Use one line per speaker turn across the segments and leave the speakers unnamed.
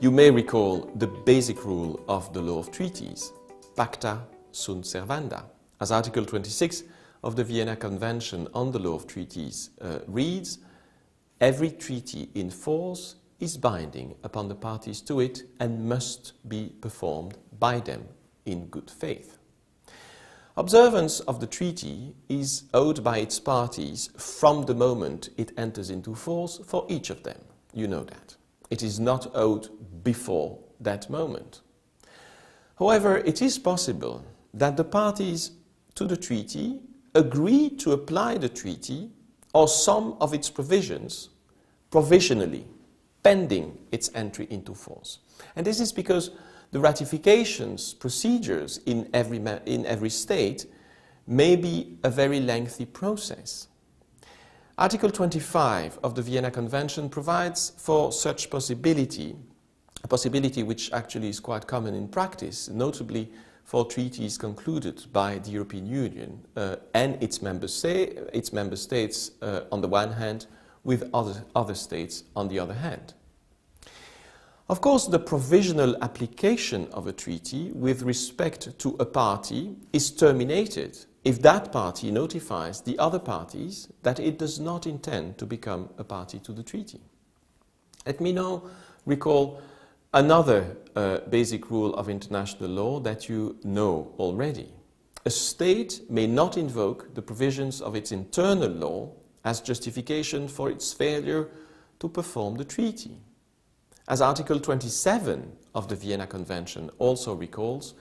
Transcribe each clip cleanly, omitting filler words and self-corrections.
You may recall the basic rule of the law of treaties, pacta sunt servanda, as Article 26 of the Vienna Convention on the Law of Treaties reads, every treaty in force is binding upon the parties to it and must be performed by them in good faith. Observance of the treaty is owed by its parties from the moment it enters into force for each of them. You know that. It is not owed before that moment. However, it is possible that the parties to the treaty agree to apply the treaty or some of its provisions provisionally, pending its entry into force. And this is because the ratifications procedures in every state may be a very lengthy process. Article 25 of the Vienna Convention provides for such possibility, a possibility which actually is quite common in practice, notably for treaties concluded by the European Union and its member states on the one hand, with other states on the other hand. Of course, the provisional application of a treaty with respect to a party is terminated if that party notifies the other parties that it does not intend to become a party to the treaty. Let me now recall another basic rule of international law that you know already. A state may not invoke the provisions of its internal law as justification for its failure to perform the treaty. As Article 27 of the Vienna Convention also recalls,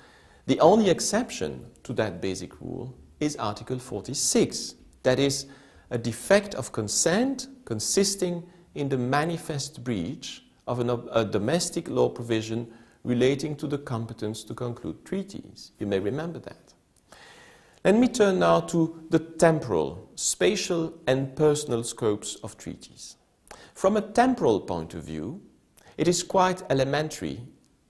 the only exception to that basic rule is Article 46, that is, a defect of consent consisting in the manifest breach of a domestic law provision relating to the competence to conclude treaties. You may remember that. Let me turn now to the temporal, spatial and personal scopes of treaties. From a temporal point of view, it is quite elementary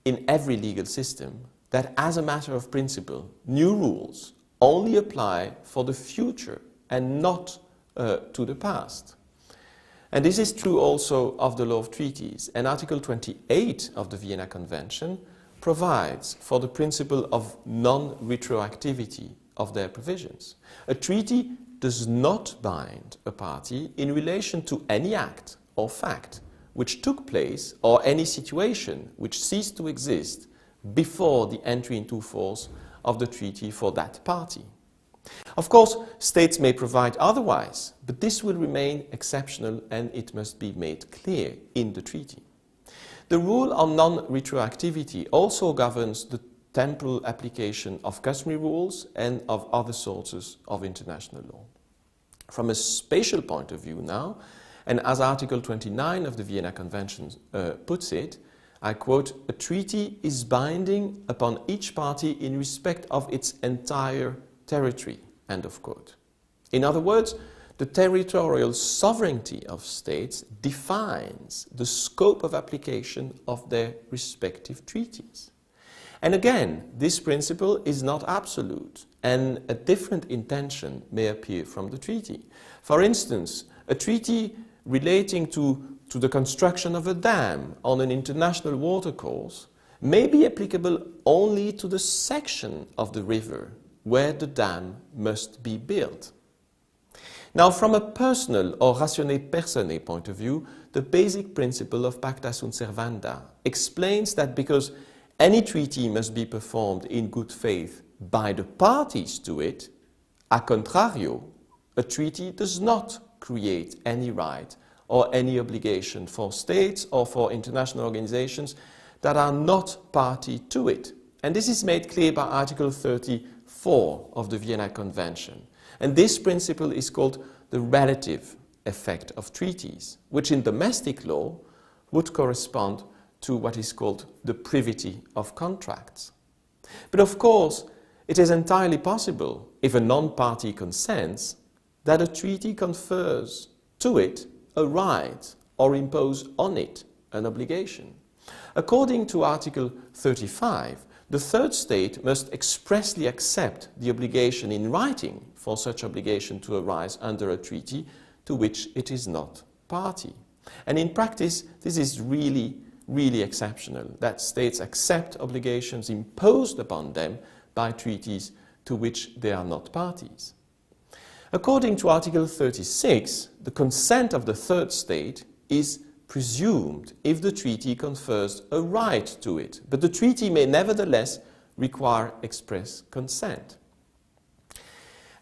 in every legal system that as a matter of principle, new rules only apply for the future and not to the past. And this is true also of the law of treaties. And Article 28 of the Vienna Convention provides for the principle of non-retroactivity of their provisions. A treaty does not bind a party in relation to any act or fact which took place or any situation which ceased to exist before the entry into force of the treaty for that party. Of course, states may provide otherwise, but this will remain exceptional and it must be made clear in the treaty. The rule on non-retroactivity also governs the temporal application of customary rules and of other sources of international law. From a spatial point of view now, and as Article 29 of the Vienna Convention puts it, I quote, "A treaty is binding upon each party in respect of its entire territory," end of quote. In other words, the territorial sovereignty of states defines the scope of application of their respective treaties. And again, this principle is not absolute, and a different intention may appear from the treaty. For instance, a treaty relating to the construction of a dam on an international watercourse may be applicable only to the section of the river where the dam must be built. Now, from a personal or ratione personae point of view, the basic principle of pacta sunt servanda explains that because any treaty must be performed in good faith by the parties to it, a contrario, a treaty does not create any right or any obligation for states or for international organizations that are not party to it. And this is made clear by Article 34 of the Vienna Convention. And this principle is called the relative effect of treaties, which in domestic law would correspond to what is called the privity of contracts. But of course, it is entirely possible, if a non-party consents, that a treaty confers to it a right or impose on it an obligation. According to Article 35, the third state must expressly accept the obligation in writing for such obligation to arise under a treaty to which it is not party. And in practice, this is really really exceptional, that states accept obligations imposed upon them by treaties to which they are not parties. According to Article 36, the consent of the third state is presumed if the treaty confers a right to it, but the treaty may nevertheless require express consent.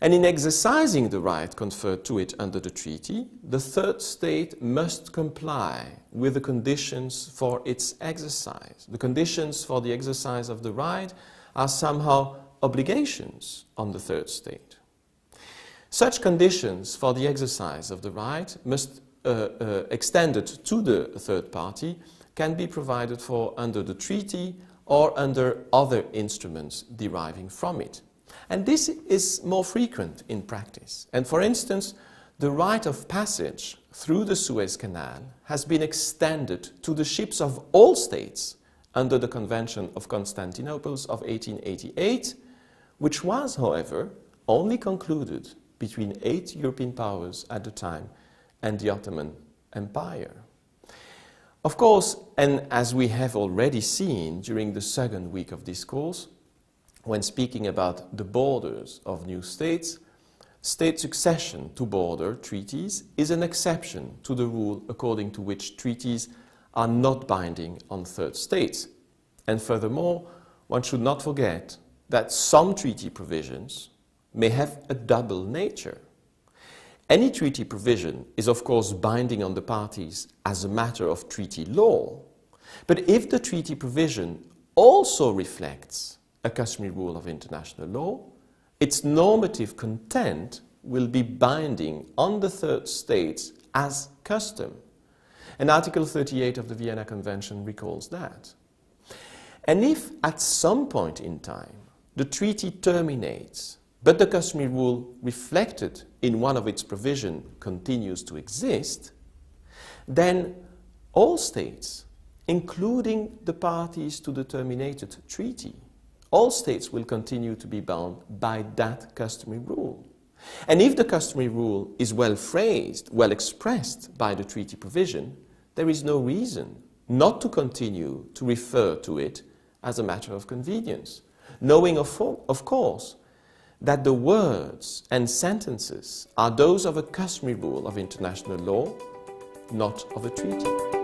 And in exercising the right conferred to it under the treaty, the third state must comply with the conditions for its exercise. The conditions for the exercise of the right are somehow obligations on the third state. Such conditions for the exercise of the right must extended to the third party can be provided for under the treaty or under other instruments deriving from it. And this is more frequent in practice. And for instance, the right of passage through the Suez Canal has been extended to the ships of all states under the Convention of Constantinople of 1888, which was, however, only concluded between 8 European powers at the time and the Ottoman Empire. Of course, and as we have already seen during the second week of this course, when speaking about the borders of new states, state succession to border treaties is an exception to the rule according to which treaties are not binding on third states. And furthermore, one should not forget that some treaty provisions may have a double nature. Any treaty provision is of course binding on the parties as a matter of treaty law, but if the treaty provision also reflects a customary rule of international law, its normative content will be binding on the third states as custom. And Article 38 of the Vienna Convention recalls that. And if at some point in time the treaty terminates, but the customary rule reflected in one of its provisions continues to exist, then all states, including the parties to the terminated treaty, all states will continue to be bound by that customary rule. And if the customary rule is well phrased, well expressed by the treaty provision, there is no reason not to continue to refer to it as a matter of convenience, knowing of course that the words and sentences are those of a customary rule of international law, not of a treaty.